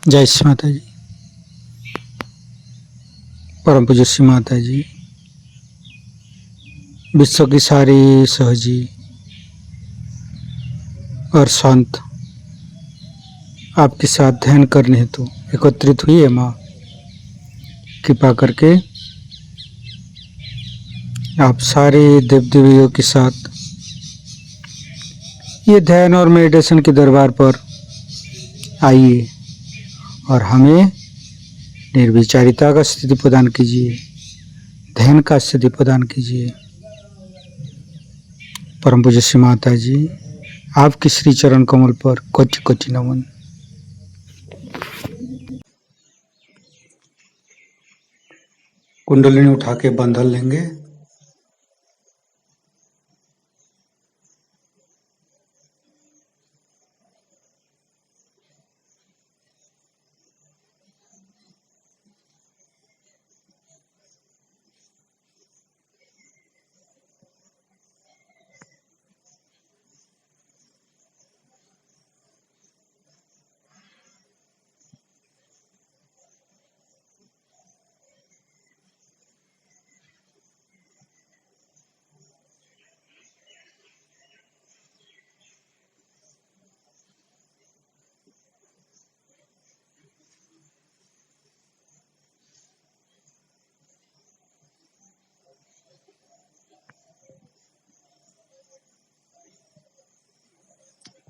जय श्री माता जी। परम पूज्य श्री माता जी, विश्व की सारी सहजी और शांत आपके साथ ध्यान करने हेतु एकत्रित हुई है। माँ कृपा करके आप सारे देव देवियों के साथ ये ध्यान और मेडिटेशन के दरबार पर आइए और हमें निर्विचारिता का स्थिति प्रदान कीजिए, ध्यान का स्थिति प्रदान कीजिए। परम पूज्य श्री माता जी, आपके श्री चरण कमल पर कोटि कोटि नमन। कुंडलिनी उठा के बंधन लेंगे।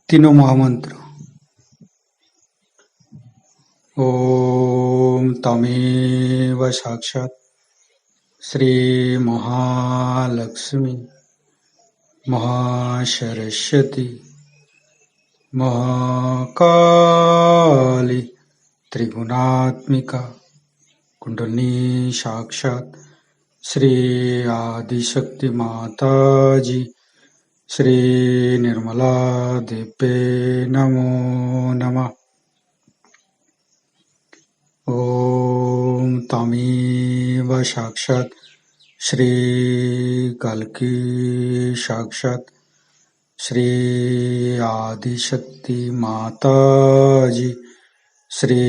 तीनों महामंत्र। ओम तमेव साक्षात् श्री महालक्ष्मी महासरस्वती महाकाली त्रिगुणात्मिका कुंडलिनी साक्षात् श्री आदिशक्ति माता जी श्री निर्मला देवे नमो नमः। ओम तमेव साक्षात् श्री कल्की साक्षात् श्री आदिशक्ति माता जी श्री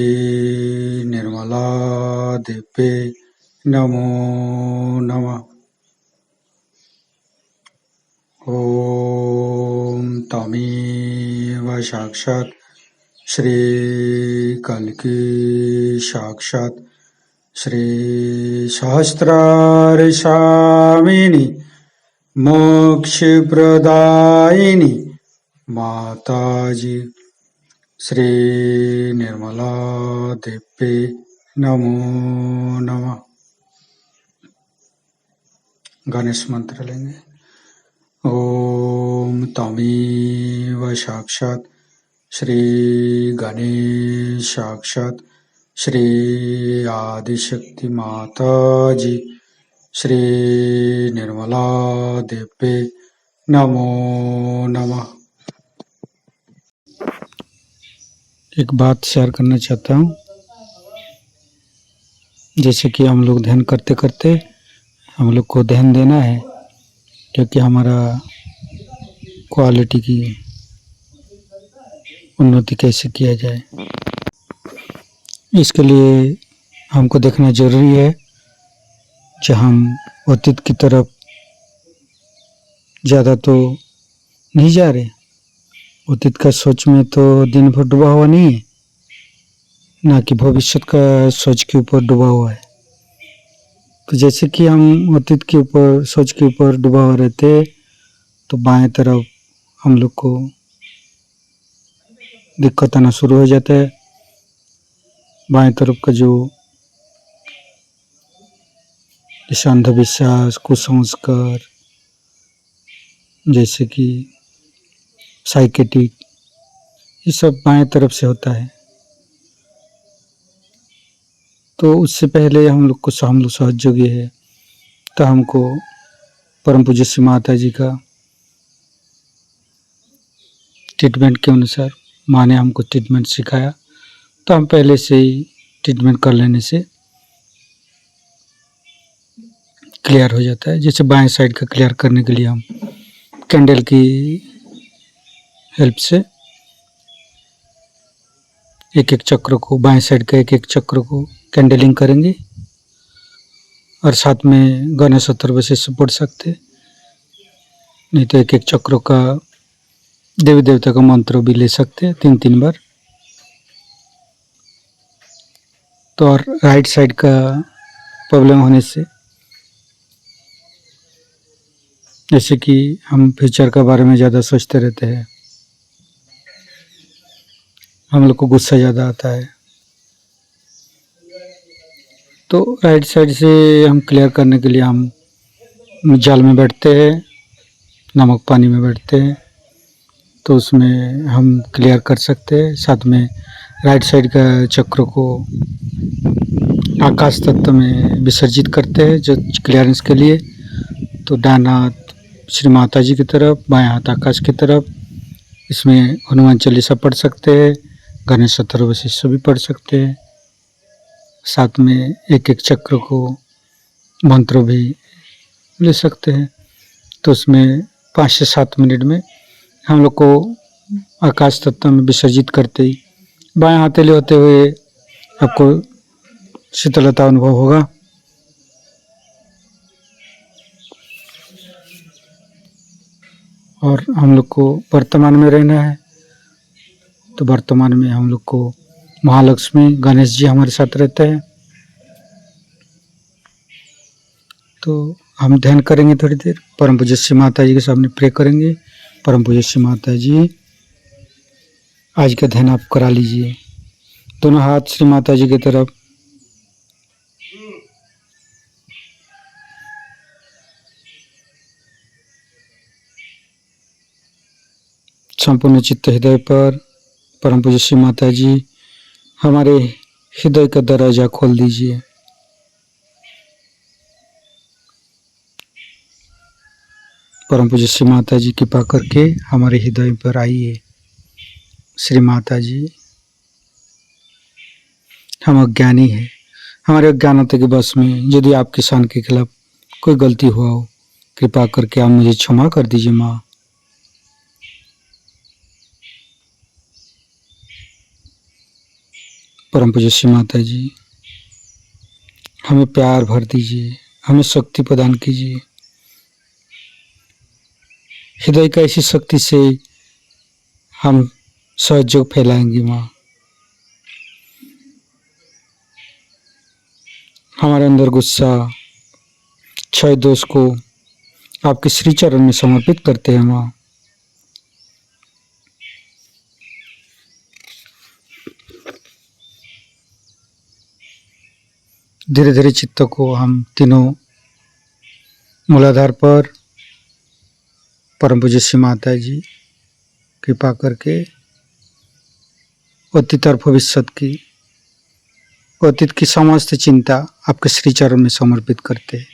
निर्मला देवे नमो नमः। ओम तमेव साक्षात् श्री कल्की साक्षात् श्री सहस्रारसामिनी मोक्षप्रदायिनी माताजी श्री निर्मला देवे नमो नमः। गणेश मंत्र लेंगे। ओम तमेव साक्षात् श्री गणेश साक्षात् श्री आदिशक्ति माता जी श्री निर्मला देवे नमो नमः। एक बात शेयर करना चाहता हूँ। जैसे कि हम लोग ध्यान करते करते हम लोग को ध्यान देना है, क्योंकि हमारा क्वालिटी की उन्नति कैसे किया जाए, इसके लिए हमको देखना जरूरी है। जो हम अतीत की तरफ ज़्यादा तो नहीं जा रहे, अतीत का सोच में तो दिन भर डूबा हुआ नहीं है, ना कि भविष्य का सोच के ऊपर डूबा हुआ है। तो जैसे कि हम अतीत के ऊपर सोच के ऊपर डूबा हुआ रहते, तो बाएं तरफ हम लोग को दिक्कत आना शुरू हो जाता है। बाएं तरफ का जो जैसे अंधविश्वास, कुसंस्कार, जैसे कि साइकेटिक, ये सब बाएं तरफ से होता है। तो उससे पहले हम लोग सहयोगी है, तो हमको परम पूज्य श्री माता जी का ट्रीटमेंट के अनुसार माँ ने हमको ट्रीटमेंट सिखाया, तो हम पहले से ही ट्रीटमेंट कर लेने से क्लियर हो जाता है। जैसे बाएं साइड का क्लियर करने के लिए हम कैंडल की हेल्प से एक एक चक्र को, बाएं साइड का एक एक चक्र को कैंडलिंग करेंगे और साथ में गणेश अथर्वशीष पढ़ सकते, नहीं तो एक एक चक्र का देवी देवता का मंत्र भी ले सकते हैं 3-3 बार। तो और राइट साइड का प्रॉब्लम होने से, जैसे कि हम फ्यूचर के बारे में ज़्यादा सोचते रहते हैं, हम लोग को गुस्सा ज़्यादा आता है, तो राइट साइड से हम क्लियर करने के लिए हम जाल में बैठते हैं, नमक पानी में बैठते हैं, तो उसमें हम क्लियर कर सकते हैं। साथ में राइट साइड का चक्र को आकाश तत्व में विसर्जित करते हैं जो क्लियरेंस के लिए। तो दाहिना हाथ श्री माता जी की तरफ, बायां हाथ आकाश की तरफ। इसमें हनुमान चालीसा पढ़ सकते हैं, गणेश अथर्वशीष भी पढ़ सकते हैं। साथ में एक एक चक्र को मंत्र भी ले सकते हैं। तो उसमें 5 से 7 मिनट में हम लोग को आकाश तत्व में विसर्जित करते ही बाएं हथेली होते हुए आपको शीतलता अनुभव होगा। और हम लोग को वर्तमान में रहना है, तो वर्तमान में हम लोग को महालक्ष्मी गणेश जी हमारे साथ रहते हैं। तो हम ध्यान करेंगे थोड़ी देर, परम पूज्य श्री माता जी के सामने प्रे करेंगे। परम पूज्य श्री माता जी, आज का ध्यान आप करा लीजिए। दोनों हाथ श्री माता जी की तरफ, संपूर्ण चित्त हृदय पर परम पूज्य श्री माता जी हमारे हृदय का दरवाजा खोल दीजिए। परम पूज्य श्री माता जी कृपा करके हमारे हृदय पर आइए। श्री माता जी, हम अज्ञानी हैं, हमारे अज्ञानता के बस में यदि आपके शान के खिलाफ कोई गलती हुआ हो, कृपा करके आप मुझे क्षमा कर दीजिए माँ। परम पूज्य श्री माता जी, हमें प्यार भर दीजिए, हमें शक्ति प्रदान कीजिए। हृदय का ऐसी शक्ति से हम सहयोग फैलाएंगे माँ। हमारे अंदर गुस्सा, क्षय दोष को आपके श्री चरण में समर्पित करते हैं माँ। धीरे धीरे चित्त को हम तीनों मूलाधार पर परम पूज्य श्री माता जी कृपा करके अतीत और भविष्य की, अतीत की समस्त चिंता आपके श्री चरण में समर्पित करते हैं,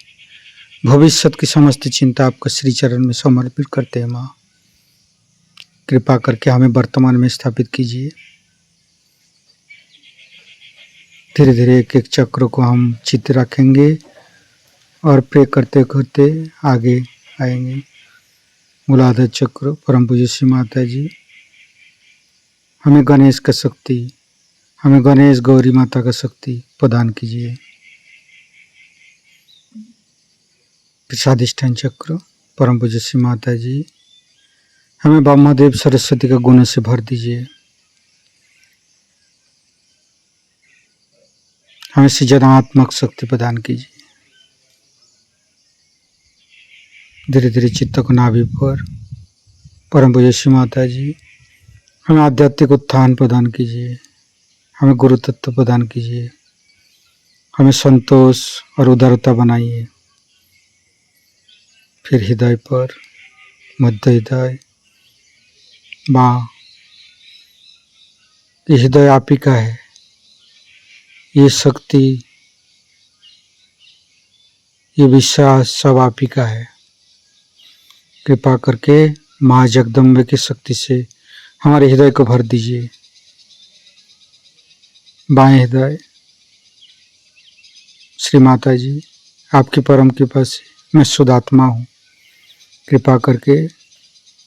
भविष्य की समस्त चिंता आपके श्री चरण में समर्पित करते हैं माँ। कृपा करके हमें वर्तमान में स्थापित कीजिए। धीरे धीरे एक एक चक्र को हम चित्त रखेंगे और प्रे करते करते आगे आएंगे। मूलाधार चक्र, परम पूज्य श्री माता जी हमें गणेश का शक्ति, हमें गणेश गौरी माता का शक्ति प्रदान कीजिए। स्वादिष्ठान चक्र, परम पूज्य श्री माता जी हमें ब्रह्मदेव सरस्वती का गुण से भर दीजिए। हमें सृजनात्मक शक्ति प्रदान कीजिए। धीरे धीरे चित्त को नाभि पर परम पूज्य श्री माता जी हमें आध्यात्मिक उत्थान प्रदान कीजिए, हमें गुरु तत्व प्रदान कीजिए, हमें संतोष और उदारता बनाइए। फिर हृदय पर, मध्य हृदय, माँ ये हृदय आप ही का है, ये शक्ति, ये विश्वास सब आप ही का है। कृपा करके माँ जगदम्बे की शक्ति से हमारे हृदय को भर दीजिए। बाएं हृदय, श्री माता जी आपकी परम कृपा से मैं शुद्ध आत्मा हूँ। कृपा करके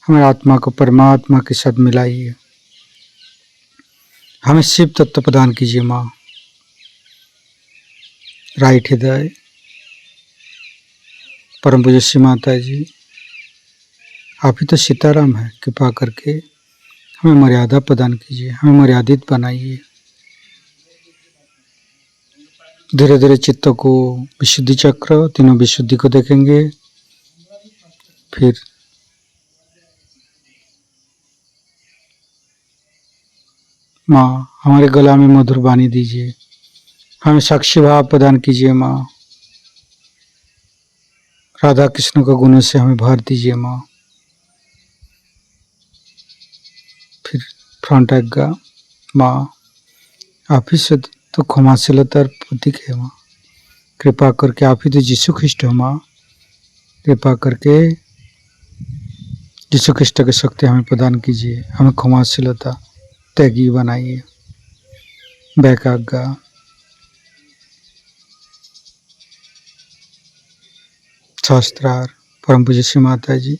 हमारे आत्मा को परमात्मा के साथ मिलाइए। हमें शिव तत्व प्रदान कीजिए माँ। राइट हृदय, परम पूज्य श्री माता जी, आप ही तो सीताराम है, कृपा करके हमें मर्यादा प्रदान कीजिए, हमें मर्यादित बनाइए। धीरे धीरे चित्त को विशुद्धि चक्र, तीनों विशुद्धि को देखेंगे। फिर माँ हमारे गला में मधुर वाणी दीजिए, हमें साक्षी भाव प्रदान कीजिए माँ। राधा कृष्ण के गुणों से हमें भर दीजिए माँ। फिर फ्रंट आज्ञा माँ, आप ही से तो क्षमाशीलता प्रतीक है माँ, कृपा करके आप ही तो यीशु ख्रिस्ट हो माँ, कृपा करके यीशु ख्रिस्ट की शक्ति हमें प्रदान कीजिए, हमें क्षमाशीलता त्यागी बनाइए। बैक आज्ञा, शास्त्रार, परम पूज्य श्री माता जी,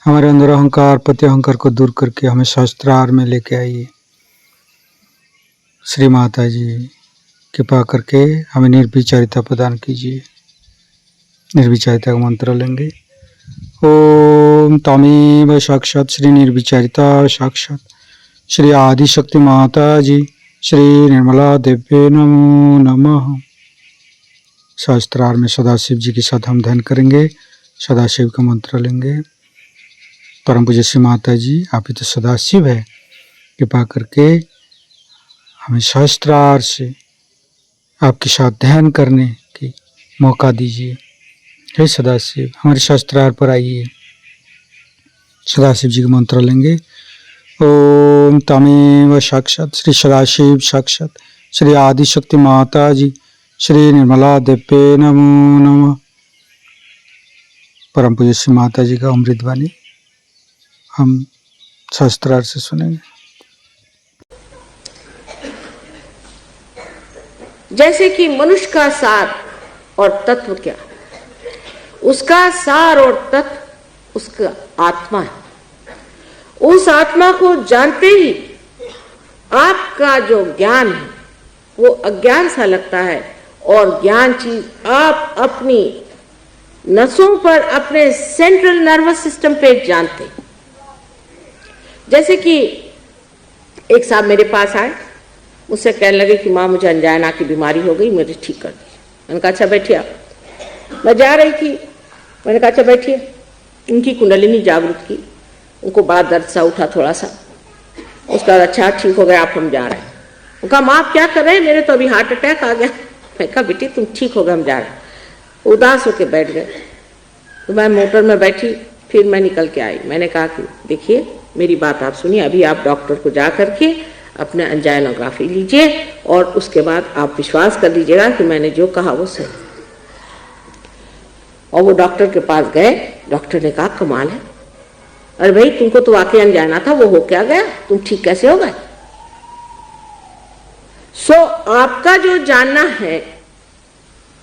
हमारे अंदर अहंकार प्रति अहंकार को दूर करके हमें शास्त्रार में लेके आइए। श्री माता जी कृपा करके हमें निर्विचारिता प्रदान कीजिए। निर्विचारिता का मंत्र लेंगे। ओम तमेव साक्षात श्री निर्विचारिता साक्षात श्री आदिशक्ति माता जी श्री निर्मला देव्य नमो नमः। शास्त्रार में सदाशिव जी के साथ हम ध्यान करेंगे। सदाशिव का मंत्र लेंगे। परम पूज्य श्री माता जी, आप ही तो सदाशिव है, कृपा करके हमें शास्त्रार से आपके साथ ध्यान करने की मौका दीजिए। हे सदाशिव, हमारे शास्त्रार पर आइए। सदाशिव जी का मंत्र लेंगे। ओम तमेव साक्षात श्री सदाशिव साक्षात श्री आदिशक्ति माता जी श्री निर्मला देव्य नमो नमः। परम पूज्य श्री माता जी का अमृतवाणी हम शास्त्रार से सुनेंगे। जैसे कि मनुष्य का सार और तत्व क्या, उसका सार और तत्व उसका आत्मा है। उस आत्मा को जानते ही आपका जो ज्ञान है वो अज्ञान सा लगता है, और ज्ञान चीज आप अपनी नसों पर, अपने सेंट्रल नर्वस सिस्टम पे जानते। जैसे कि एक साहब मेरे पास आए, मुझसे कहने लगे कि माँ मुझे अंजाना की बीमारी हो गई, मुझे ठीक कर दी। मैंने कहा अच्छा बैठिए आप। मैं जा रही थी, मैंने कहा अच्छा बैठिए। उनकी कुंडलिनी जागृत की, उनको बड़ा दर्द सा उठा थोड़ा सा। उसका अच्छा ठीक हो गया, आप हम जा रहे हैं। वो कहा माँ आप क्या कर रहे हैं, मेरे तो अभी हार्ट अटैक आ गया। मैं कहा बेटी तुम ठीक हो गए, हम जा रहे हैं। उदास होके बैठ गए। तो मैं मोटर में बैठी, फिर मैं निकल के आई। मैंने कहा कि देखिए मेरी बात आप सुनिए, अभी आप डॉक्टर को जा करके अपने एंजाइनोग्राफी लीजिए और उसके बाद आप विश्वास कर लीजिएगा कि मैंने जो कहा वो सही। और वो डॉक्टर के पास गए। डॉक्टर ने कहा कमाल है, अरे भाई तुमको तो वाकई अंजाना था, वो हो क्या गया, तुम ठीक कैसे हो गए। आपका जो जानना है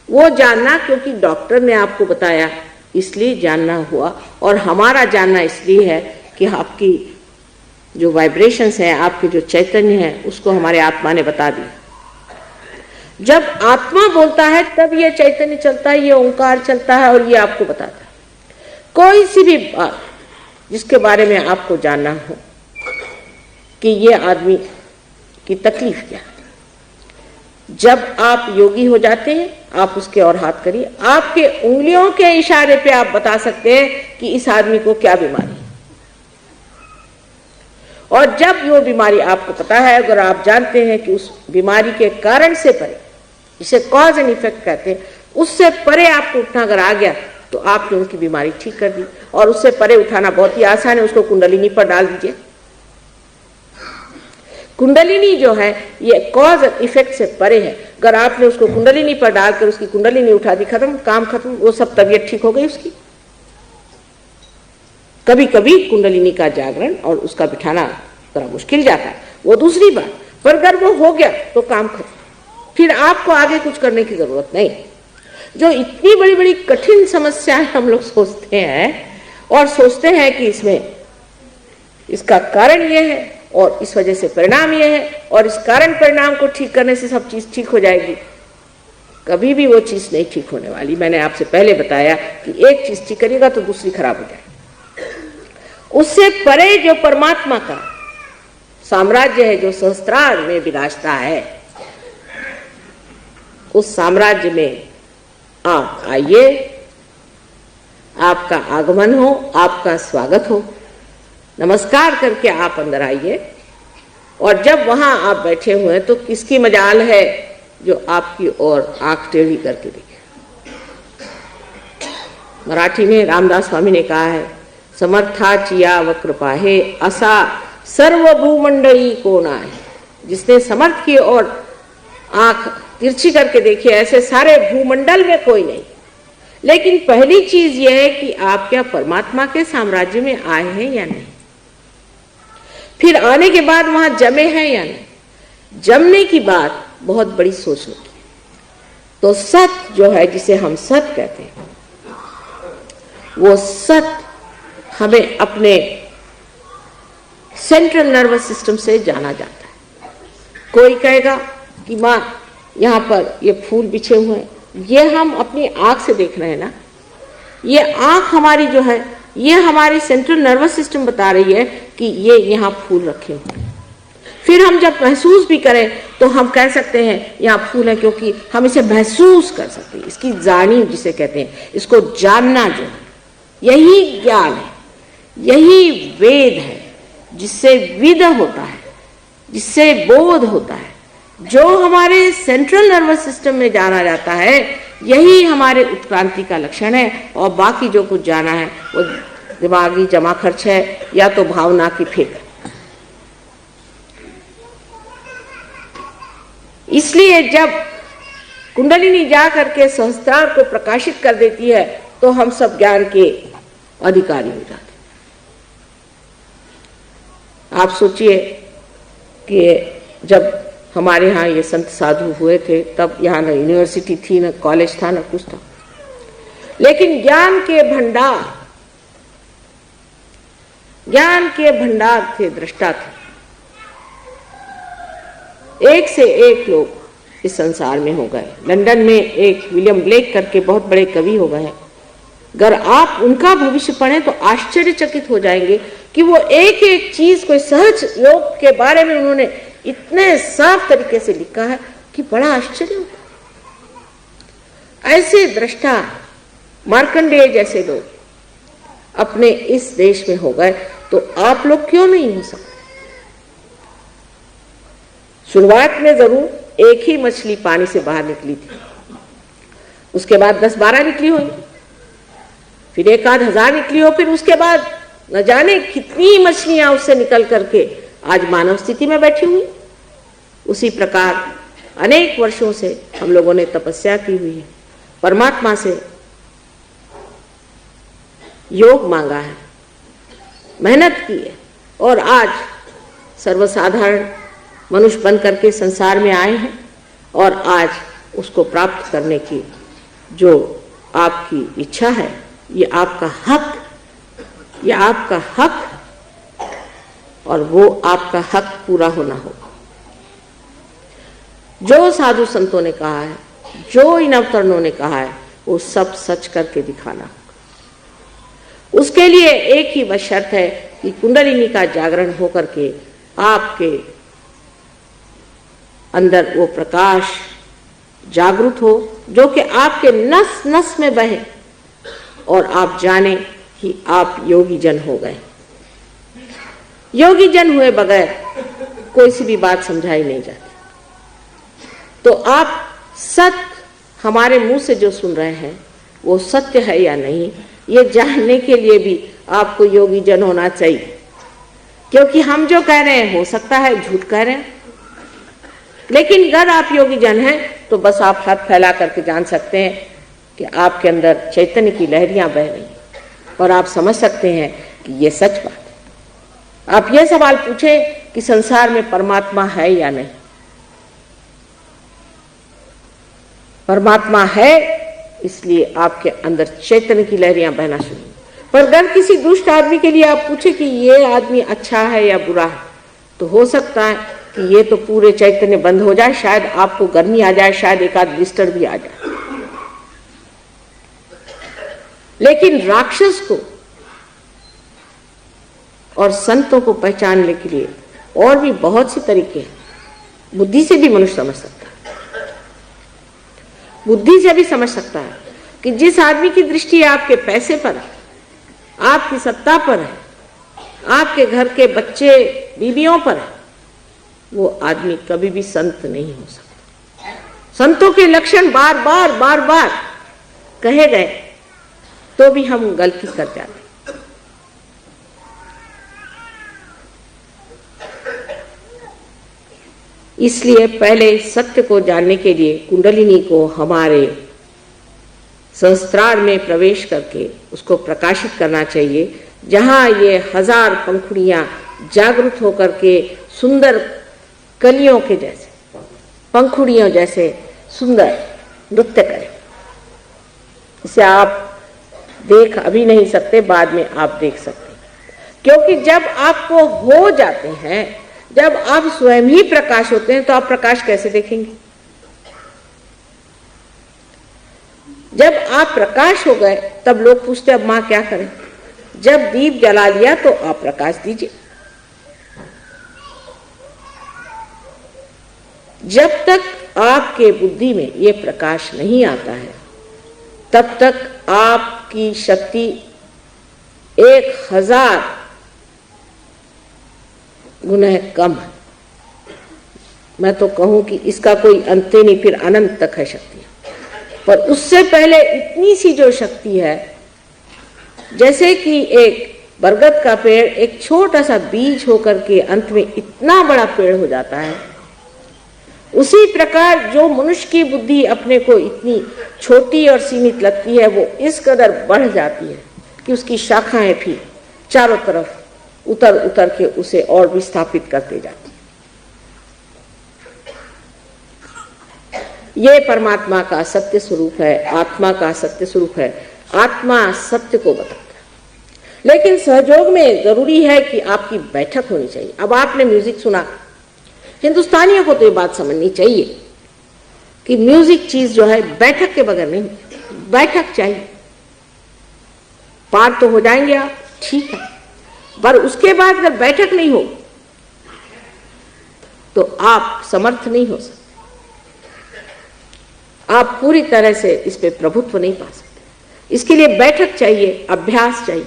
वो जानना क्योंकि डॉक्टर ने आपको बताया इसलिए जानना हुआ, और हमारा जानना इसलिए है कि आपकी जो वाइब्रेशंस है, आपके जो चैतन्य है, उसको हमारे आत्मा ने बता दिया। जब आत्मा बोलता है तब ये चैतन्य चलता है, ये ओंकार चलता है और ये आपको बताता है। कोई सी भी बात जिसके बारे में आपको जानना हो कि ये आदमी की तकलीफ क्या है, जब आप योगी हो जाते हैं आप उसके और हाथ करिए, आपके उंगलियों के इशारे पे आप बता सकते हैं कि इस आदमी को क्या बीमारी है। और जब वो बीमारी आपको पता है, अगर आप जानते हैं कि उस बीमारी के कारण से परे, इसे कॉज एंड इफेक्ट कहते हैं, उससे परे आपको उठना अगर आ गया तो आपने उनकी बीमारी ठीक कर दी। और उससे परे उठाना बहुत ही आसान है, उसको कुंडलिनी पर डाल दीजिए। कुंडलिनी जो है ये कॉज और इफेक्ट से परे है। अगर आपने उसको कुंडलिनी पर डालकर उसकी कुंडलिनी उठा दी, खत्म, काम खत्म, वो सब तबीयत ठीक हो गई उसकी। कभी कभी कुंडलिनी का जागरण और उसका बिठाना थोड़ा मुश्किल जाता है, वो दूसरी बात, पर अगर वो हो गया तो काम खत्म, फिर आपको आगे कुछ करने की जरूरत नहीं। जो इतनी बड़ी बड़ी कठिन समस्याएं हम लोग सोचते हैं और सोचते हैं कि इसमें इसका कारण ये है, और इस वजह से परिणाम ये है, और इस कारण परिणाम को ठीक करने से सब चीज ठीक हो जाएगी। कभी भी वो चीज नहीं ठीक होने वाली। मैंने आपसे पहले बताया कि एक चीज ठीक करिएगा तो दूसरी खराब हो जाएगी। उससे परे जो परमात्मा का साम्राज्य है, जो सहस्त्रार में विराजता है, उस साम्राज्य में आप आइए, आपका आगमन हो, आपका स्वागत हो। नमस्कार करके आप अंदर आइए, और जब वहां आप बैठे हुए हैं तो किसकी मजाल है जो आपकी ओर आंख टेढ़ी करके देखे। मराठी में रामदास स्वामी ने कहा है, समर्थाची याव कृपा हे असा सर्व भूमंडळी कोण आहे। जिसने समर्थ की ओर आंख तिरछी करके देखी, ऐसे सारे भूमंडल में कोई नहीं। लेकिन पहली चीज यह है कि आप क्या परमात्मा के साम्राज्य में आए हैं या नहीं। फिर आने के बाद वहां जमे हैं या नहीं। जमने की बात बहुत बड़ी सोचने की। तो सत जो है, जिसे हम सत कहते हैं, वो सत हमें अपने सेंट्रल नर्वस सिस्टम से जाना जाता है। कोई कहेगा कि माँ यहाँ पर ये फूल बिछे हुए हैं, ये हम अपनी आंख से देख रहे हैं ना। ये आंख हमारी जो है, ये हमारी सेंट्रल नर्वस सिस्टम बता रही है कि ये यहाँ फूल रखे हुए हैं। फिर हम जब महसूस भी करें तो हम कह सकते हैं यहाँ फूल है, क्योंकि हम इसे महसूस कर सकते हैं। इसकी जानी जिसे कहते हैं, इसको जानना जो है, यही ज्ञान है, यही वेद है, जिससे विद होता है, जिससे बोध होता है। जो हमारे सेंट्रल नर्वस सिस्टम में जाना जाता है, यही हमारे उत्क्रांति का लक्षण है। और बाकी जो कुछ जाना है वो दिमागी जमा खर्च है या तो भावना की फेंक। इसलिए जब कुंडलिनी जा करके सहस्त्रार को प्रकाशित कर देती है तो हम सब ज्ञान के अधिकारी हो जाते। आप सोचिए कि जब हमारे यहाँ ये संत साधु हुए थे, तब यहाँ न यूनिवर्सिटी थी, न कॉलेज था, न कुछ था, लेकिन ज्ञान के भंडार थे, दृष्टा थे। एक से एक लोग इस संसार में हो गए। लंदन में एक विलियम ब्लेक करके बहुत बड़े कवि हो गए हैं। अगर आप उनका भविष्य पढ़ें तो आश्चर्यचकित हो जाएंगे कि वो एक एक चीज को, सहज योग के बारे में उन्होंने इतने साफ तरीके से लिखा है कि बड़ा आश्चर्य होता है। ऐसे दृष्टा मार्कंडेय जैसे लोग अपने इस देश में हो गए, तो आप लोग क्यों नहीं हो सकते। शुरुआत में जरूर एक ही मछली पानी से बाहर निकली थी, उसके बाद 10-12 निकली होगी, फिर 1,000 निकली हो, फिर उसके बाद न जाने कितनी मछलियां उससे निकल करके आज मानव स्थिति में बैठी हुई। उसी प्रकार अनेक वर्षों से हम लोगों ने तपस्या की हुई है, परमात्मा से योग मांगा है, मेहनत की है, और आज सर्वसाधारण मनुष्य बन करके संसार में आए हैं। और आज उसको प्राप्त करने की जो आपकी इच्छा है, ये आपका हक, ये आपका हक, और वो आपका हक पूरा होना होगा। जो साधु संतों ने कहा है, जो इन अवतरणों ने कहा है, वो सब सच करके दिखाना होगा। उसके लिए एक ही बस शर्त है कि कुंडलिनी का जागरण होकर के आपके अंदर वो प्रकाश जागृत हो, जो कि आपके नस नस में बहे, और आप जाने कि आप योगी जन हो गए। योगी जन हुए बगैर कोई सी भी बात समझाई नहीं जाती। तो आप सत्य हमारे मुंह से जो सुन रहे हैं वो सत्य है या नहीं, ये जानने के लिए भी आपको योगी जन होना चाहिए। क्योंकि हम जो कह रहे हैं हो सकता है झूठ कह रहे हैं, लेकिन अगर आप योगी जन हैं तो बस आप हाथ फैला करके जान सकते हैं कि आपके अंदर चैतन्य की लहरियां बह रही हैं, और आप समझ सकते हैं कि ये सच बात है। आप ये सवाल पूछें कि संसार में परमात्मा है या नहीं। परमात्मा है, इसलिए आपके अंदर चैतन्य की लहरियां बहना शुरू हुई। पर अगर किसी दुष्ट आदमी के लिए आप पूछे कि ये आदमी अच्छा है या बुरा है, तो हो सकता है कि ये तो पूरे चैतन्य बंद हो जाए, शायद आपको गर्मी आ जाए, शायद एक आध ब्लिस्टर भी आ जाए। लेकिन राक्षस को और संतों को पहचानने के लिए और भी बहुत से तरीके हैं। बुद्धि से भी मनुष्य समझ सकता है, बुद्धि से भी समझ सकता है कि जिस आदमी की दृष्टि आपके पैसे पर है, आपकी सत्ता पर है, आपके घर के बच्चे बीवियों पर है, वो आदमी कभी भी संत नहीं हो सकता। संतों के लक्षण बार बार बार बार कहे गए तो भी हम गलती कर जाते हैं। इसलिए पहले सत्य को जानने के लिए कुंडलिनी को हमारे सहस्त्रार में प्रवेश करके उसको प्रकाशित करना चाहिए, जहां ये हजार पंखुड़ियां जागृत होकर के सुंदर कलियों के जैसे, पंखुड़ियों जैसे सुंदर नृत्य करें। इसे आप देख अभी नहीं सकते, बाद में आप देख सकते, क्योंकि जब आपको हो जाते हैं, जब आप स्वयं ही प्रकाश होते हैं, तो आप प्रकाश कैसे देखेंगे? जब आप प्रकाश हो गए तब लोग पूछते अब मां क्या करें? जब दीप जला लिया तो आप प्रकाश दीजिए। जब तक आपके बुद्धि में ये प्रकाश नहीं आता है, तब तक आपकी शक्ति 1000 गुना कम है। मैं तो कहूं कि इसका कोई अंत ही नहीं, फिर अनंत तक है शक्ति। पर उससे पहले इतनी सी जो शक्ति है, जैसे कि एक बरगद का पेड़ एक छोटा सा बीज होकर के अंत में इतना बड़ा पेड़ हो जाता है, उसी प्रकार जो मनुष्य की बुद्धि अपने को इतनी छोटी और सीमित लगती है, वो इस कदर बढ़ जाती है कि उसकी शाखाएं भी चारों तरफ उतर उतर के उसे और विस्थापित करते जाती है। ये परमात्मा का सत्य स्वरूप है, आत्मा का सत्य स्वरूप है। आत्मा सत्य को बताता है, लेकिन सहयोग में जरूरी है कि आपकी बैठक होनी चाहिए। अब आपने म्यूजिक सुना, हिंदुस्तानियों को तो ये बात समझनी चाहिए कि म्यूजिक चीज जो है बैठक के बगैर नहीं, बैठक चाहिए। पार तो हो जाएंगे आप, ठीक है, पर उसके बाद अगर बैठक नहीं हो तो आप समर्थ नहीं हो सकते, आप पूरी तरह से इस पे प्रभुत्व नहीं पा सकते। इसके लिए बैठक चाहिए, अभ्यास चाहिए,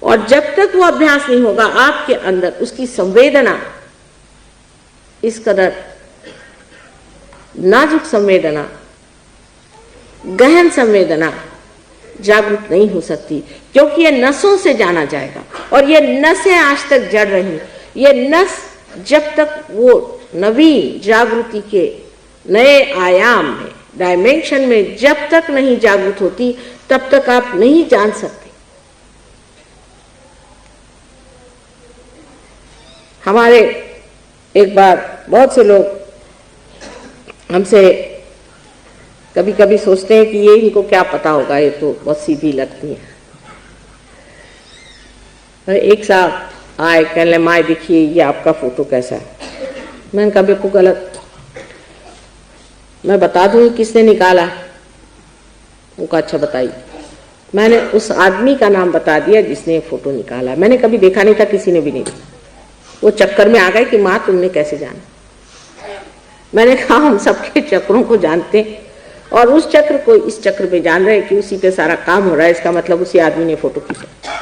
और जब तक वो अभ्यास नहीं होगा आपके अंदर उसकी संवेदना, इस कदर नाजुक संवेदना, गहन संवेदना जागृत नहीं हो सकती, क्योंकि ये नसों से जाना जाएगा और ये नसें आज तक जड़ रही। ये नस जब तक वो नवीन जागृति के नए आयाम में, डायमेंशन में जब तक नहीं जागृत होती, तब तक आप नहीं जान सकते। हमारे एक बार बहुत से लोग हमसे कभी कभी सोचते हैं कि ये इनको क्या पता होगा, ये तो बहुत सीधी लगती है। एक साहब आए, कहने माए देखिए ये आपका फोटो कैसा है। मैंने कहा बिल्कुल गलत, मैं बता दूं किसने निकाला। उनका अच्छा बताइए। मैंने उस आदमी का नाम बता दिया जिसने फोटो निकाला। मैंने कभी देखा नहीं था, किसी ने भी नहीं। वो चक्कर में आ गए कि माँ तुमने कैसे जाना। मैंने कहा हम सबके चक्रों को जानते हैं, और उस चक्र को इस चक्र में जान रहे हैं कि उसी पे सारा काम हो रहा है, इसका मतलब उसी आदमी ने फोटो खींचा।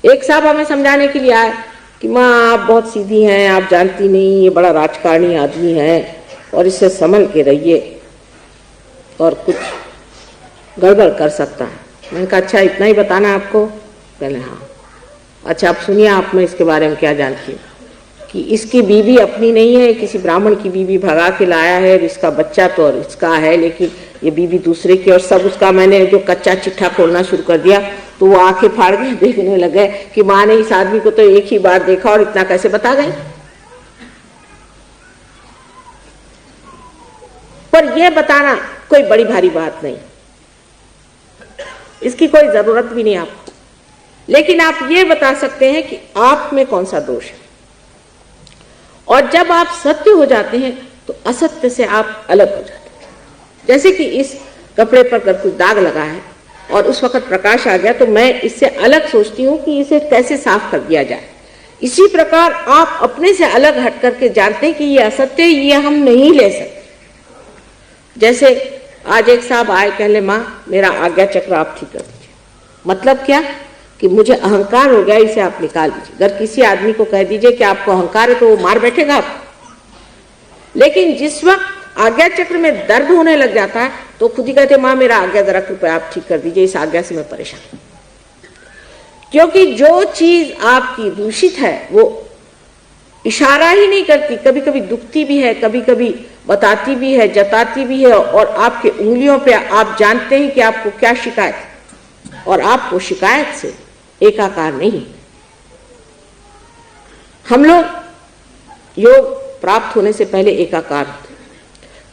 एक साहब हमें समझाने के लिए आए कि माँ आप बहुत सीधी हैं, आप जानती नहीं, ये बड़ा राजकारणी आदमी है और इससे संभल के रहिए और कुछ गड़बड़ कर सकता है। मैंने कहा अच्छा इतना ही बताना आपको? कहले हाँ। अच्छा आप सुनिए, आप में इसके बारे में क्या जानती हूँ कि इसकी बीवी अपनी नहीं है, किसी ब्राह्मण की बीवी भगा के लाया है, इसका बच्चा तो और इसका है, लेकिन ये बीवी दूसरे की, और सब उसका। मैंने जो कच्चा चिट्ठा खोलना शुरू कर दिया तो वो आंखें फाड़ के देखने लगे कि माँ ने इस आदमी को तो एक ही बार देखा और इतना कैसे बता गई। पर यह बताना कोई बड़ी भारी बात नहीं, इसकी कोई जरूरत भी नहीं आपको। लेकिन आप ये बता सकते हैं कि आप में कौन सा दोष है। और जब आप सत्य हो जाते हैं तो असत्य से आप अलग हो जाते हैं। जैसे कि इस कपड़े पर अगर कुछ दाग लगा है और उस वक्त प्रकाश आ गया तो मैं इससे अलग सोचती हूँ कि इसे कैसे साफ कर दिया जाए। इसी प्रकार आप अपने से अलग हट करके जानते हैं कि ये असत्य है, ये हम नहीं ले सकते। जैसे आज एक साहब आए, कहले माँ मेरा आज्ञा चक्र आप ठीक कर दीजिए। मतलब क्या कि मुझे अहंकार हो गया, इसे आप निकाल दीजिए। अगर किसी आदमी को कह दीजिए कि आपको अहंकार है तो वो मार बैठेगा आपको। लेकिन जिस वक्त आज्ञा चक्र में दर्द होने लग जाता है तो खुद ही कहते माँ मेरा आज्ञा जरा कृपया आप ठीक कर दीजिए, इस आज्ञा से मैं परेशान हूं। क्योंकि जो चीज आपकी दूषित है वो इशारा ही नहीं करती, कभी कभी दुखती भी है, कभी कभी बताती भी है, जताती भी है, और आपके उंगलियों पे आप जानते हैं कि आपको क्या शिकायत है, और आपको शिकायत से एकाकार नहीं। हम लोग योग प्राप्त होने से पहले एकाकार होते।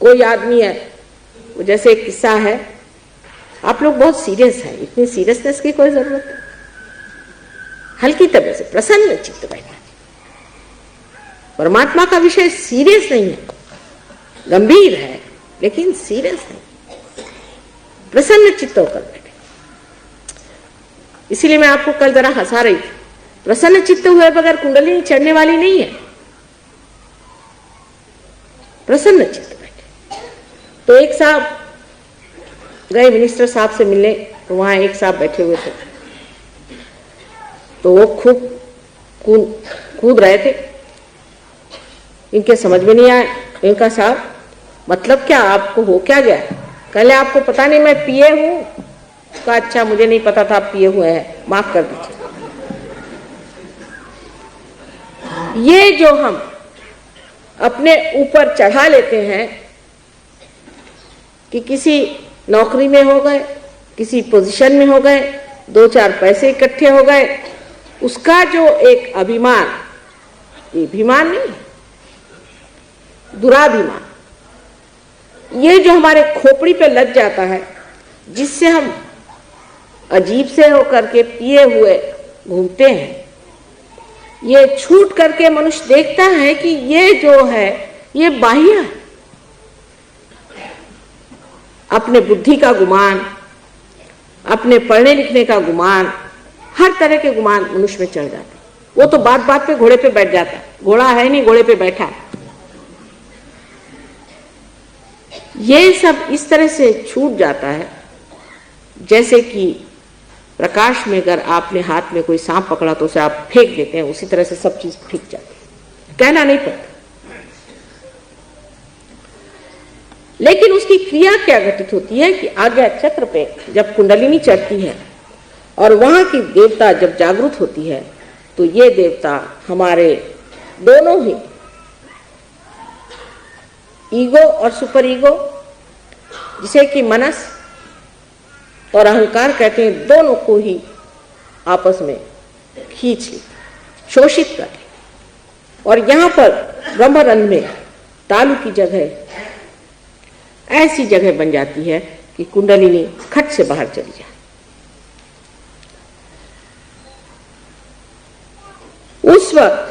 कोई आदमी है, जैसे एक किस्सा है, आप लोग बहुत सीरियस हैं, इतनी सीरियसनेस की कोई जरूरत नहीं, हल्की तरह से प्रसन्न चित्त बैठा। परमात्मा का विषय सीरियस नहीं है, गंभीर है, लेकिन सीरियस नहीं, प्रसन्न चित्त होकर बैठे। इसीलिए मैं आपको कल जरा हंसा रही थी, प्रसन्न चित्त हुए बगैर कुंडलिनी चढ़ने वाली नहीं है। प्रसन्न चित्त बैठे। तो एक साहब गए मिनिस्टर साहब से मिलने, तो वहां एक साहब बैठे हुए थे, तो वो खूब कूद रहे थे। इनके समझ में नहीं आया। इनका साहब मतलब क्या, आपको हो क्या गया? कहले आपको पता नहीं मैं पिए हूं। कहा अच्छा मुझे नहीं पता था आप पिए हुए हैं, माफ कर दीजिए। ये जो हम अपने ऊपर चढ़ा लेते हैं कि किसी नौकरी में हो गए, किसी पोजीशन में हो गए, 2-4 पैसे इकट्ठे हो गए, उसका जो एक अभिमान, ये अभिमान नहीं, दुराभिमान, ये जो हमारे खोपड़ी पे लग जाता है, जिससे हम अजीब से होकर के पिए हुए घूमते हैं, ये छूट करके मनुष्य देखता है कि ये जो है ये बाह्य है। अपने बुद्धि का गुमान, अपने पढ़ने लिखने का गुमान, हर तरह के गुमान मनुष्य में चढ़ जाते। वो तो बात बात पे घोड़े पे बैठ जाता है, घोड़ा है नहीं, घोड़े पे बैठा है। ये सब इस तरह से छूट जाता है, जैसे कि प्रकाश में अगर आपने हाथ में कोई सांप पकड़ा तो उसे आप फेंक देते हैं, उसी तरह से सब चीज फेंक जाती है, कहना नहीं पड़ता। लेकिन उसकी क्रिया क्या घटित होती है कि आज्ञा चक्र पे जब कुंडलिनी चढ़ती है और वहां की देवता जब जागृत होती है, तो ये देवता हमारे दोनों ही ईगो और सुपर ईगो, जिसे कि मनस और अहंकार कहते हैं, दोनों को ही आपस में खींच ले, शोषित कर ले। और यहां पर ब्रह्मरंध्र में तालु की जगह ऐसी जगह बन जाती है कि कुंडलिनी खट से बाहर चली जाए। उस वक्त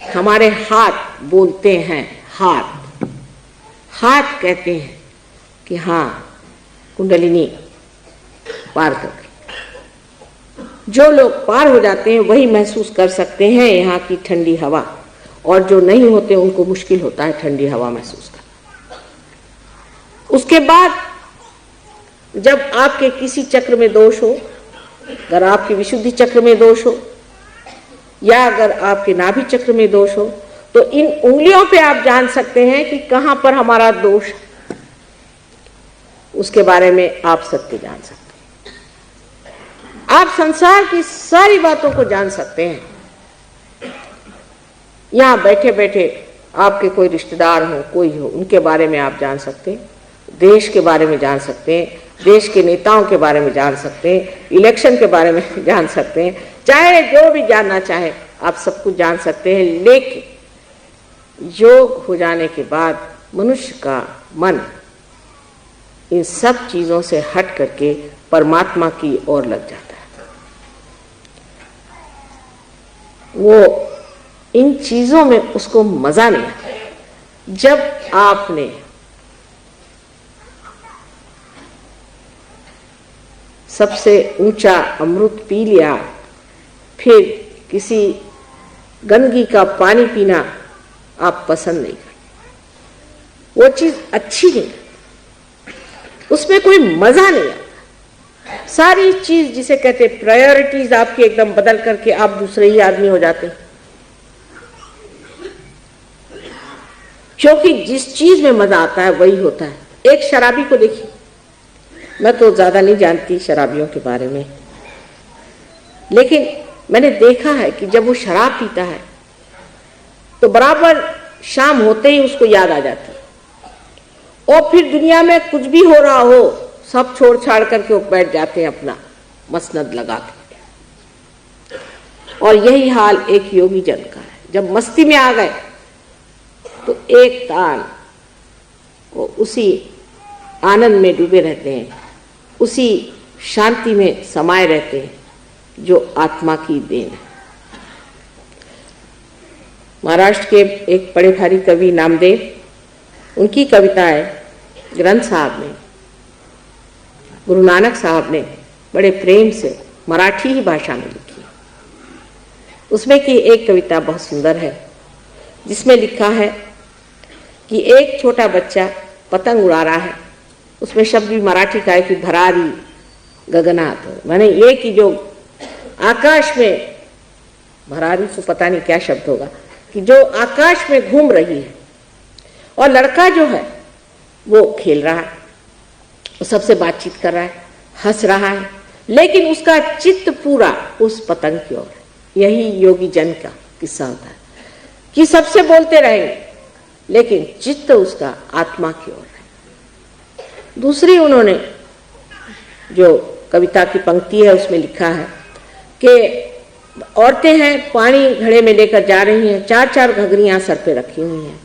हमारे हाथ बोलते हैं, हाथ कहते हैं कि हाँ कुंडलिनी पार कर गई। जो लोग पार हो जाते हैं वही महसूस कर सकते हैं यहाँ की ठंडी हवा, और जो नहीं होते उनको मुश्किल होता है ठंडी हवा महसूस करना। उसके बाद जब आपके किसी चक्र में दोष हो, अगर आपके विशुद्धि चक्र में दोष हो या अगर आपके नाभि चक्र में दोष हो, तो इन उंगलियों पे आप जान सकते हैं कि कहां पर हमारा दोष है। उसके बारे में आप सत्य जान सकते हैं। आप संसार की सारी बातों को जान सकते हैं। यहां बैठे बैठे आपके कोई रिश्तेदार हो, कोई हो, उनके बारे में आप जान सकते हैं, देश के बारे में जान सकते हैं, देश के नेताओं के बारे में जान सकते हैं, इलेक्शन के बारे में जान सकते हैं, चाहे जो भी जानना चाहे आप सब कुछ जान सकते हैं। लेकिन योग हो जाने के बाद मनुष्य का मन इन सब चीजों से हट करके परमात्मा की ओर लग जाता है। वो इन चीजों में उसको मजा नहीं आता। जब आपने सबसे ऊंचा अमृत पी लिया, फिर किसी गंदगी का पानी पीना आप पसंद नहीं करते, वो चीज अच्छी नहीं, उसमें कोई मजा नहीं आता। सारी चीज जिसे कहते प्रायोरिटीज आपकी एकदम बदल करके आप दूसरे ही आदमी हो जाते हैं, क्योंकि जिस चीज में मजा आता है वही होता है। एक शराबी को देखिए, मैं तो ज्यादा नहीं जानती शराबियों के बारे में, लेकिन मैंने देखा है कि जब वो शराब पीता है तो बराबर शाम होते ही उसको याद आ जाती है, और फिर दुनिया में कुछ भी हो रहा हो सब छोड़ छाड़ करके वो बैठ जाते हैं अपना मसनद लगा के। और यही हाल एक योगी जन का है। जब मस्ती में आ गए तो एक तान वो उसी आनंद में डूबे रहते हैं, उसी शांति में समाये रहते हैं जो आत्मा की देन है। महाराष्ट्र के एक बड़े भारी कवि नामदेव, उनकी कविता है ग्रंथ साहब ने, गुरु नानक साहब ने बड़े प्रेम से मराठी ही भाषा में लिखी। उसमें की एक कविता बहुत सुंदर है, जिसमें लिखा है कि एक छोटा बच्चा पतंग उड़ा रहा है। उसमें शब्द भी मराठी का है कि भरारी गगनात, माने ये कि जो आकाश में, भरारी को पता नहीं क्या शब्द होगा, कि जो आकाश में घूम रही है, और लड़का जो है वो खेल रहा है, वो सबसे बातचीत कर रहा है, हंस रहा है, लेकिन उसका चित्त पूरा उस पतंग की ओर है। यही योगी जन का किस्सा होता है कि सबसे बोलते रहेंगे लेकिन चित्त उसका आत्मा की ओर है। दूसरी उन्होंने जो कविता की पंक्ति है उसमें लिखा है कि औरतें हैं, पानी घड़े में लेकर जा रही हैं, 4-4 घघरियां सर पे रखी हुई हैं,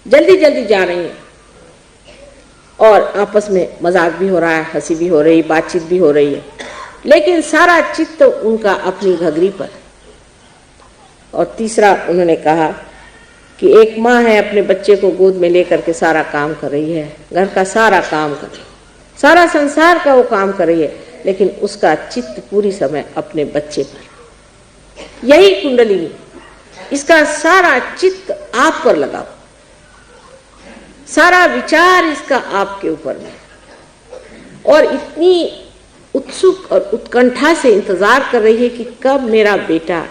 जल्दी जल्दी जा रही हैं, और आपस में मजाक भी हो रहा है, हंसी भी हो रही, बातचीत भी हो रही है, लेकिन सारा चित्त उनका अपनी घघरी पर। और तीसरा उन्होंने कहा कि एक माँ है, अपने बच्चे को गोद में लेकर के सारा काम कर रही है, घर का सारा काम कर रही है, सारा संसार का वो काम कर रही है, लेकिन उसका चित्त पूरी समय अपने बच्चे पर। यही कुंडलिनी, इसका सारा चित्त आप पर लगा, सारा विचार इसका आपके ऊपर में, और इतनी उत्सुक और उत्कंठा से इंतजार कर रही है कि कब मेरा बेटा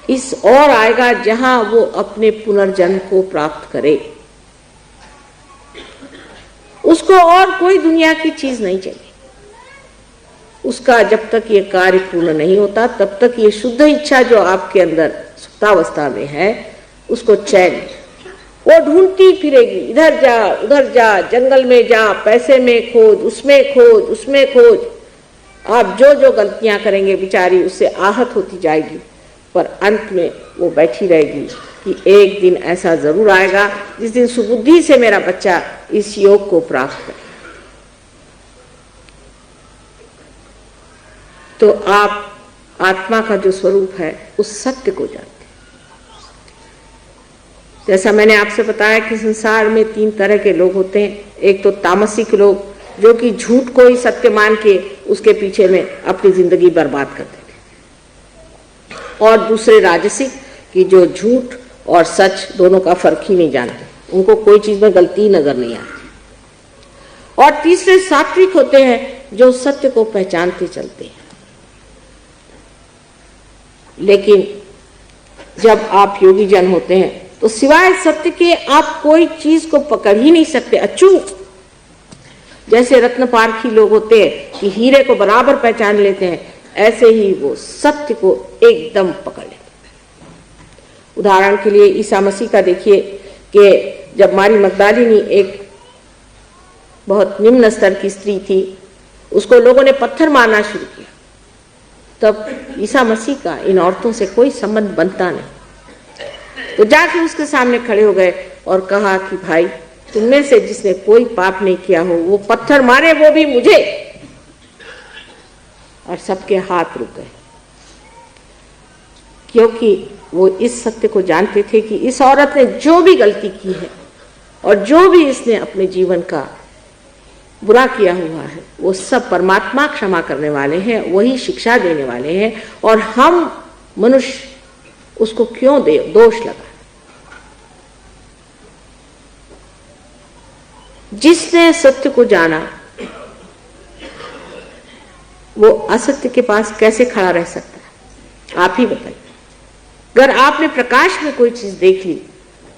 इस और आएगा जहां वो अपने पुनर्जन्म को प्राप्त करे। उसको और कोई दुनिया की चीज नहीं चाहिए। उसका जब तक ये कार्य पूर्ण नहीं होता तब तक ये शुद्ध इच्छा जो आपके अंदर सुप्तावस्था में है उसको चैन, वो ढूंढती फिरेगी, इधर जा उधर जा, जंगल में जा, पैसे में खोज, उसमें खोज, उसमें खोज। आप जो जो गलतियां करेंगे बेचारी उससे आहत होती जाएगी, पर अंत में वो बैठी रहेगी कि एक दिन ऐसा जरूर आएगा जिस दिन सुबुद्धि से मेरा बच्चा इस योग को प्राप्त करे। तो आप आत्मा का जो स्वरूप है उस सत्य को जानते हैं। जैसा मैंने आपसे बताया कि संसार में 3 तरह के लोग होते हैं। एक तो तामसिक लोग जो कि झूठ को ही सत्य मान के उसके पीछे में अपनी जिंदगी बर्बाद करते थे, और दूसरे राजसिक कि जो झूठ और सच दोनों का फर्क ही नहीं जानते, उनको कोई चीज में गलती नजर नहीं आती। और तीसरे सात्विक होते हैं जो सत्य को पहचानते चलते हैं। लेकिन जब आप योगी जन होते हैं तो सिवाय सत्य के आप कोई चीज को पकड़ ही नहीं सकते। अचूक जैसे रत्न पारखी लोग होते हैं कि हीरे को बराबर पहचान लेते हैं, ऐसे ही वो सत्य को एकदम पकड़ लेते हैं। उदाहरण के लिए ईसा मसीह का देखिए कि जब मारी मगदलिनी एक बहुत निम्न स्तर की स्त्री थी, उसको लोगों ने पत्थर मारना शुरू किया, तब ईसा मसीह का इन औरतों से कोई संबंध बनता नहीं। तो जाके उसके सामने खड़े हो गए और कहा कि भाई, तुमने से जिसने कोई पाप नहीं किया हो वो पत्थर मारे, वो भी मुझे। और सबके हाथ रुक गए, क्योंकि वो इस सत्य को जानते थे कि इस औरत ने जो भी गलती की है और जो भी इसने अपने जीवन का बुरा किया हुआ है, वो सब परमात्मा क्षमा करने वाले हैं, वही शिक्षा देने वाले हैं, और हम मनुष्य उसको क्यों दोष लगा। जिसने सत्य को जाना वो असत्य के पास कैसे खड़ा रह सकता है, आप ही बताइए। अगर आपने प्रकाश में कोई चीज देख ली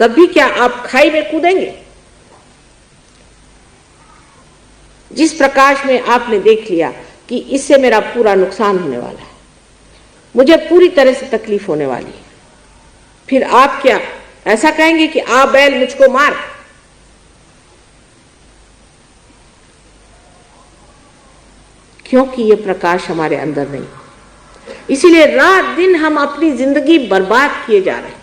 तब भी क्या आप खाई में कूदेंगे? जिस प्रकाश में आपने देख लिया कि इससे मेरा पूरा नुकसान होने वाला है, मुझे पूरी तरह से तकलीफ होने वाली है, फिर आप क्या ऐसा कहेंगे कि आ बैल मुझको मार? क्योंकि ये प्रकाश हमारे अंदर नहीं। इसीलिए रात दिन हम अपनी जिंदगी बर्बाद किए जा रहे हैं।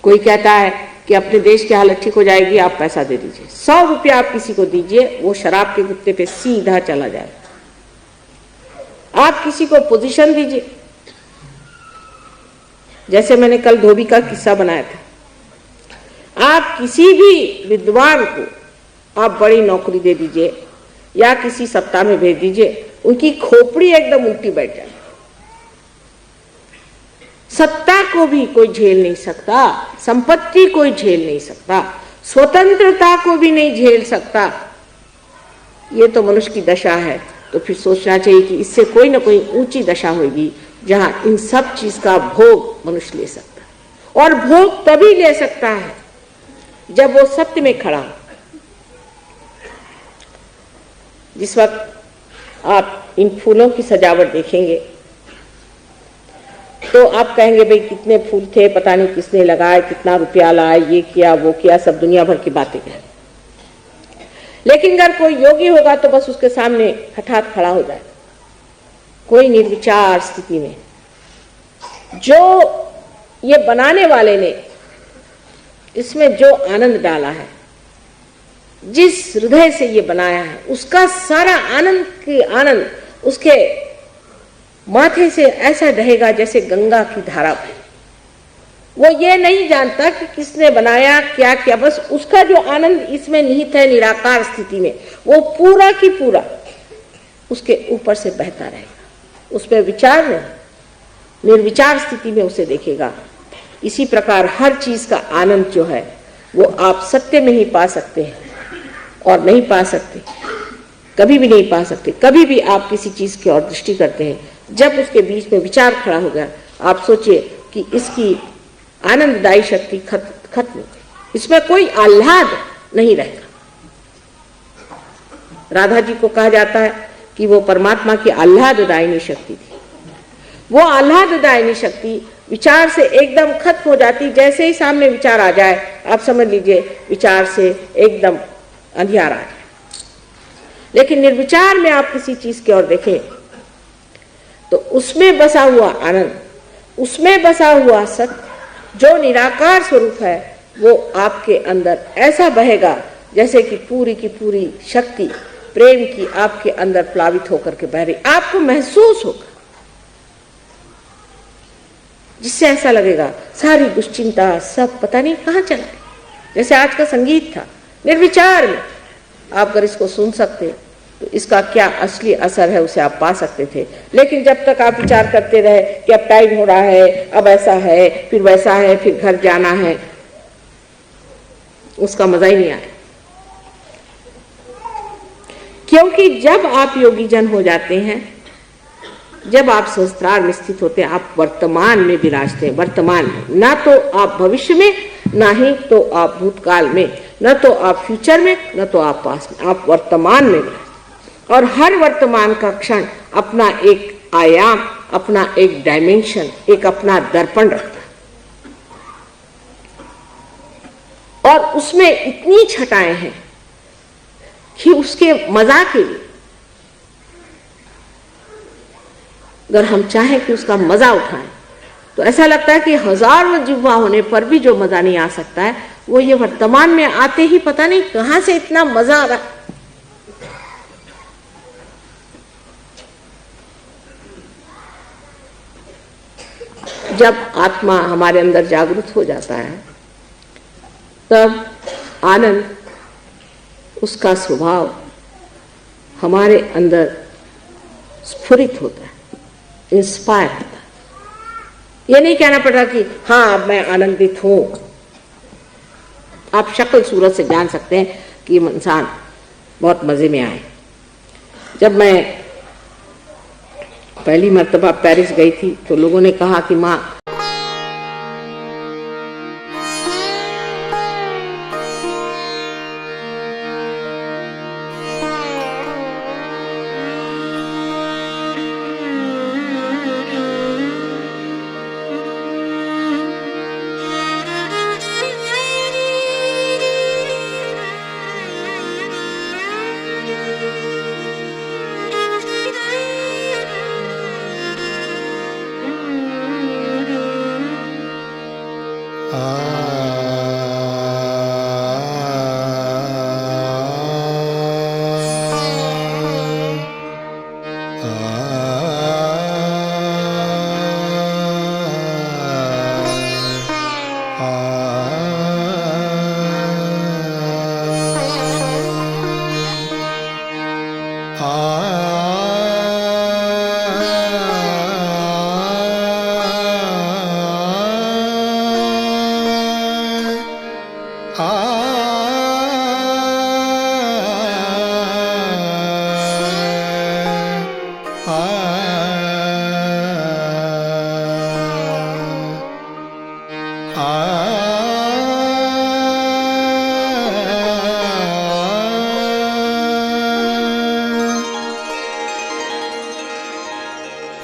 कोई कहता है कि अपने देश की हालत ठीक हो जाएगी, आप पैसा दे दीजिए, 100 रुपया आप किसी को दीजिए, वो शराब के गुत्ते पे सीधा चला जाएगा। आप किसी को पोजीशन दीजिए, जैसे मैंने कल धोबी का किस्सा बनाया था, आप किसी भी विद्वान को आप बड़ी नौकरी दे दीजिए या किसी सत्ता में भेज दीजिए, उनकी खोपड़ी एकदम उल्टी बैठ जाए। सत्ता को भी कोई झेल नहीं सकता, संपत्ति कोई झेल नहीं सकता, स्वतंत्रता को भी नहीं झेल सकता। ये तो मनुष्य की दशा है। तो फिर सोचना चाहिए कि इससे कोई ना कोई ऊंची दशा होगी जहां इन सब चीज का भोग मनुष्य ले सकता है, और भोग तभी ले सकता है जब वो सत्य में खड़ा हो। जिस वक्त आप इन फूलों की सजावट देखेंगे तो आप कहेंगे भाई कितने फूल थे, पता नहीं किसने लगाए, कितना रुपया लाए, ये किया वो किया, सब दुनिया भर की बातें करें। लेकिन अगर कोई योगी होगा तो बस उसके सामने हठात खड़ा हो जाए, कोई निर्विचार स्थिति में। जो ये बनाने वाले ने इसमें जो आनंद डाला है, जिस हृदय से ये बनाया है, उसका सारा आनंद की आनंद उसके माथे से ऐसा बहेगा जैसे गंगा की धारा बहे। वो ये नहीं जानता कि किसने बनाया, क्या किया, बस उसका जो आनंद इसमें निहित है निराकार स्थिति में, वो पूरा की पूरा उसके ऊपर से बहता रहेगा। उसमें विचार नहीं, निर्विचार स्थिति में उसे देखेगा। इसी प्रकार हर चीज का आनंद जो है वो आप सत्य में ही पा सकते हैं, और नहीं पा सकते, कभी भी नहीं पा सकते। कभी भी आप किसी चीज की ओर दृष्टि करते हैं, जब उसके बीच में विचार खड़ा हो गया, आप सोचिए कि इसकी आनंददायी शक्ति खत्म हो गई, इसमें कोई आह्लाद नहीं रहेगा। राधा जी को कहा जाता है कि वो परमात्मा की आह्लाददायिनी शक्ति थी। वो आह्लाददायिनी शक्ति विचार से एकदम खत्म हो जाती। जैसे ही सामने विचार आ जाए, आप समझ लीजिए विचार से एकदम अंधियारा आ जाए। लेकिन निर्विचार में आप किसी चीज की ओर देखें तो उसमें बसा हुआ आनंद, उसमें बसा हुआ सत्य जो निराकार स्वरूप है, वो आपके अंदर ऐसा बहेगा जैसे कि पूरी की पूरी शक्ति प्रेम की आपके अंदर प्लावित होकर के बह रही। आपको महसूस होगा, जिससे ऐसा लगेगा सारी दुश्चिंता सब पता नहीं कहाँ चला गया। जैसे आज का संगीत था, निर्विचार में आप अगर इसको सुन सकते तो इसका क्या असली असर है उसे आप पा सकते थे। लेकिन जब तक आप विचार करते रहे कि अब टाइम हो रहा है, अब ऐसा है, फिर वैसा है, फिर घर जाना है, उसका मजा ही नहीं आया। क्योंकि जब आप योगी जन हो जाते हैं, जब आप सहस्त्रार में स्थित होते हैं, आप वर्तमान में विराजते हैं। वर्तमान में, ना तो आप भविष्य में, ना ही तो आप भूतकाल में, न तो आप फ्यूचर में, न तो आप पास में, आप वर्तमान में। और हर वर्तमान का क्षण अपना एक आयाम, अपना एक डायमेंशन, एक अपना दर्पण रखता है, और उसमें इतनी छटाएं हैं कि उसके मजा के लिए अगर हम चाहें कि उसका मजा उठाएं तो ऐसा लगता है कि हजारों जिह्वा होने पर भी जो मजा नहीं आ सकता है, वो ये वर्तमान में आते ही पता नहीं कहां से इतना मजा आ रहा। जब आत्मा हमारे अंदर जागृत हो जाता है तब आनंद, उसका स्वभाव हमारे अंदर स्फुरित होता है, इंस्पायर होता है। ये नहीं कहना पड़ रहा कि हाँ अब मैं आनंदित हूं। आप शक्ल सूरत से जान सकते हैं कि इंसान बहुत मजे में आए। जब मैं पहली मर्तबा पेरिस गई थी तो लोगों ने कहा कि माँ,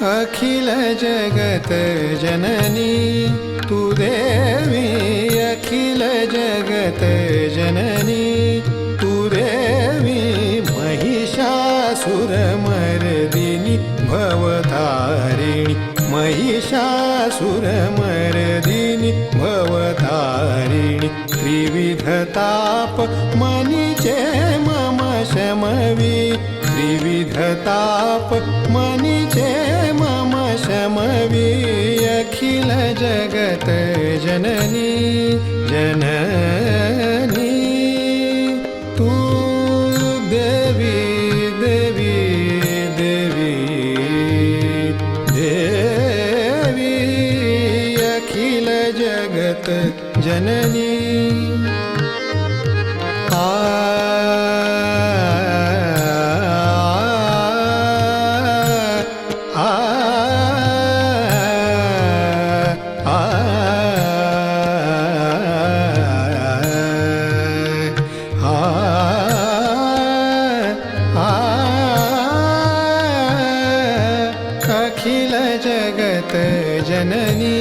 अखिल जगत जननी तू देवी, अखिल जगत जननी तू देवी, महिषासुरमर्दिनी भवतारिणी, महिषासुरमर्दिनी भवतारिणी, त्रिविधताप मनीचे मम शमवी, त्रिविधताप मनीचे मम शमवी, अखिल जगत जननी जननी तू देवी देवी देवी देवी, अखिल जगत जननी। अखिल जगत जननी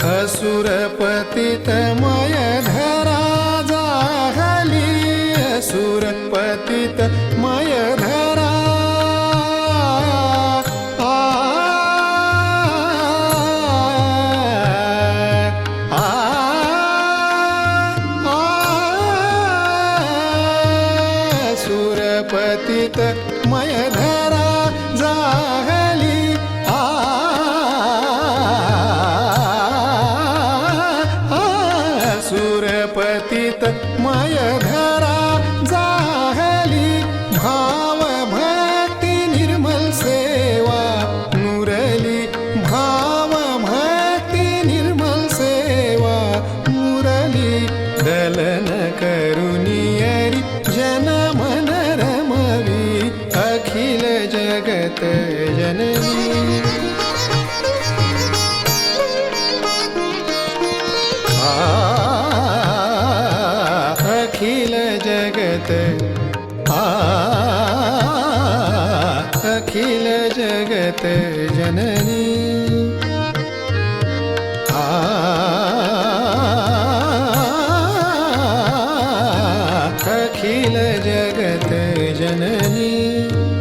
असुर पतितमय धरा जाहली, असुर पतितमय धरा पतितमय धरा जाहली, सुरपतितमय धरा जाहली, भाव भक्ति निर्मल सेवा मुरली, भाव भक्ति निर्मल सेवा मुरली, दलन करुनियरी जन मन रमवी, अखिल जगत जननी। अखिल जगत अखिल जगत जननी, अखिल जगत जननी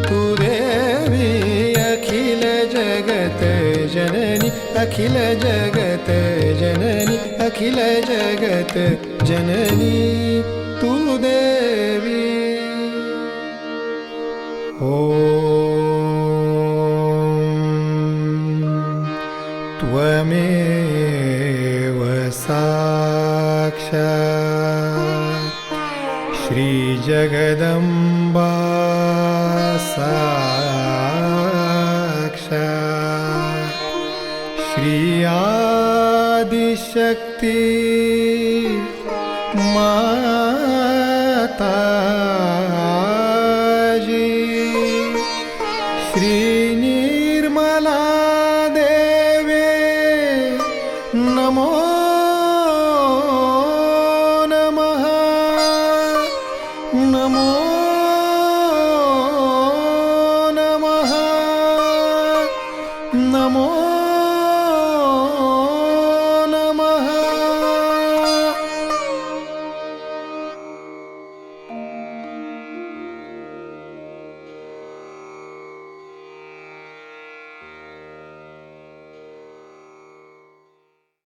तू देवी, अखिल जगत जननी, अखिल जगत जननी, अखिल जगत जननी तू देवी। त्वमेव साक्षात् श्रीजगदम्बा साक्षात् श्री आदिशक्ति माताजी श्री निर्मला